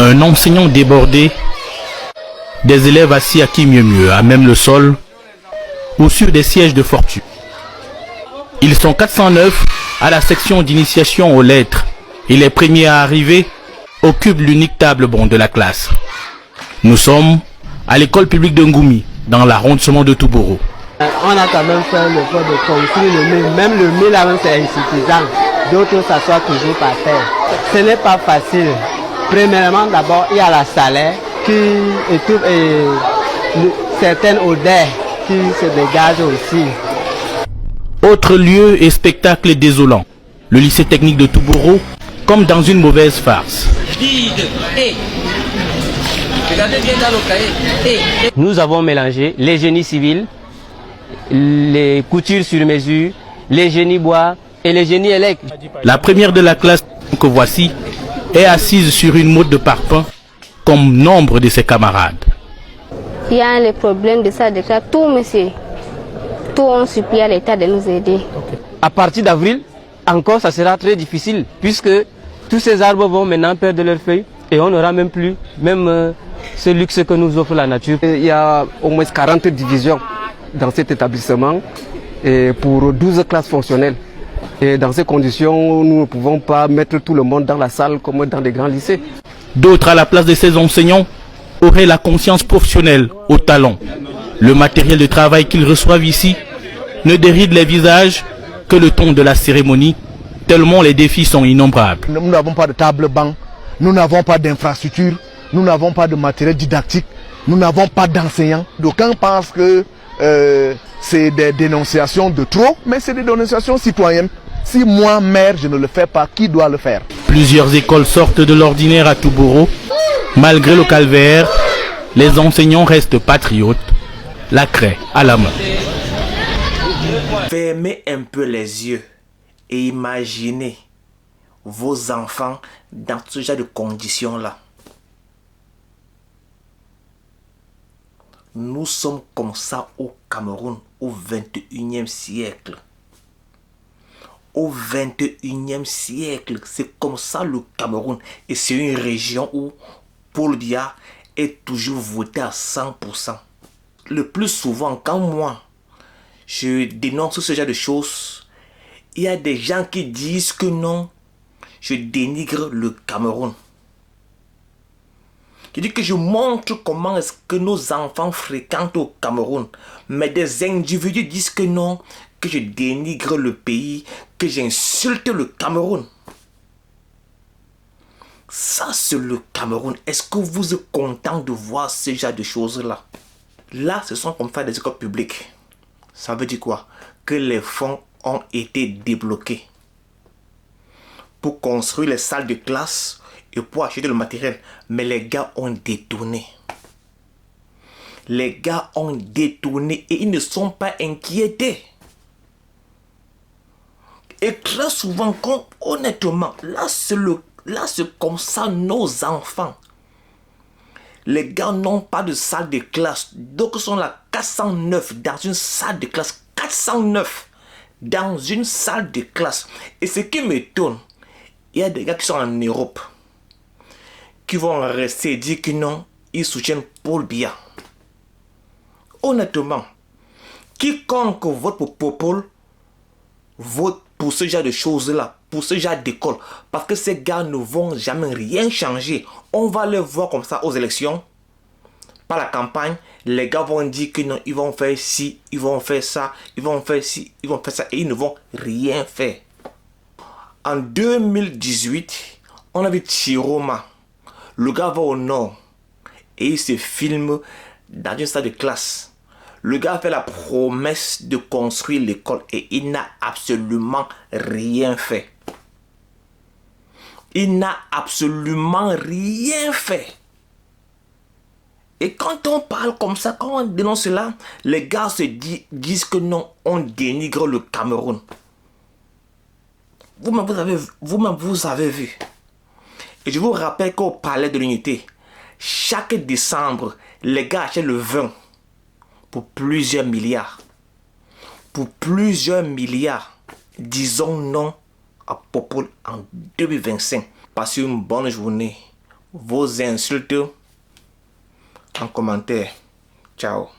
Un enseignant débordé, des élèves assis à qui mieux, à même le sol, ou sur des sièges de fortune. Ils sont 409 à la section d'initiation aux lettres et les premiers à arriver occupent l'unique table ronde de la classe. Nous sommes à l'école publique de Ngoumi, dans l'arrondissement de Touboro. On a quand même fait l'effort de construire le mur. Même le mur là-même c'est insuffisant. D'autres s'assoient toujours par terre. Ce n'est pas facile. Premièrement, d'abord, il y a la salaire qui étouffe et certaines odeurs qui se dégagent aussi. Autre lieu et spectacle désolant, le lycée technique de Touboro, comme dans une mauvaise farce. Nous avons mélangé les génies civils, les coutures sur mesure, les génies bois et les génies électriques. La première de la classe que voici est assise sur une motte de parfum comme nombre de ses camarades. Il y a les problèmes de ça, de ça, tout monsieur. Tout on supplie à l'État de nous aider. À partir d'avril, encore ça sera très difficile puisque tous ces arbres vont maintenant perdre leurs feuilles et on n'aura même plus ce luxe que nous offre la nature. Il y a au moins 40 divisions dans cet établissement et pour 12 classes fonctionnelles. Et dans ces conditions, nous ne pouvons pas mettre tout le monde dans la salle comme dans les grands lycées. D'autres, à la place de ces enseignants, auraient la conscience professionnelle au talent. Le matériel de travail qu'ils reçoivent ici ne déride les visages que le ton de la cérémonie, tellement les défis sont innombrables. Nous n'avons pas de table-banc, nous n'avons pas d'infrastructure, nous n'avons pas de matériel didactique, nous n'avons pas d'enseignants. D'aucuns pensent que c'est des dénonciations de trop, mais c'est des dénonciations citoyennes. Si moi, maire, je ne le fais pas, qui doit le faire? Plusieurs écoles sortent de l'ordinaire à Touboro. Malgré le calvaire, les enseignants restent patriotes, la craie à la main. Fermez un peu les yeux et imaginez vos enfants dans ce genre de conditions-là. Nous sommes comme ça au Cameroun au 21e siècle. Au 21e siècle, c'est comme ça le Cameroun. Et c'est une région où Paul Biya est toujours voté à 100%. Le plus souvent, quand moi, je dénonce ce genre de choses, il y a des gens qui disent que non, je dénigre le Cameroun. Je dis que je montre comment est-ce que nos enfants fréquentent au Cameroun. Mais des individus disent que non, que je dénigre le pays, que j'insulte le Cameroun. Ça, c'est le Cameroun. Est-ce que vous êtes content de voir ce genre de choses-là? Là, ce sont comme ça des écoles publiques. Ça veut dire quoi? Que les fonds ont été débloqués pour construire les salles de classe et pour acheter le matériel. Mais les gars ont détourné. Les gars ont détourné et ils ne sont pas inquiétés. Et très souvent, honnêtement, là c'est comme ça nos enfants. Les gars n'ont pas de salle de classe. Donc ils sont là 409 dans une salle de classe. 409 dans une salle de classe. Et ce qui m'étonne, il y a des gars qui sont en Europe qui vont rester et dire que non, ils soutiennent Paul Biya. Honnêtement, quiconque vote pour Paul vote pour ce genre de choses-là, pour ce genre d'école. Parce que ces gars ne vont jamais rien changer. On va les voir comme ça aux élections. Par la campagne, les gars vont dire que non, ils vont faire ci, ils vont faire ça, ils vont faire ci, ils vont faire ça. Et ils ne vont rien faire. En 2018, on a vu Chiroma. Le gars va au nord et il se filme dans une salle de classe. Le gars a fait la promesse de construire l'école et il n'a absolument rien fait. Il n'a absolument rien fait. Et quand on parle comme ça, quand on dénonce cela, les gars se disent que non, on dénigre le Cameroun. Vous-même, vous avez vu. Et je vous rappelle qu'au Palais de l'Unité, chaque décembre, les gars achètent le vin pour plusieurs milliards. Pour plusieurs milliards. Disons non à Popol en 2025. Passez une bonne journée. vos insultes en commentaire. Ciao.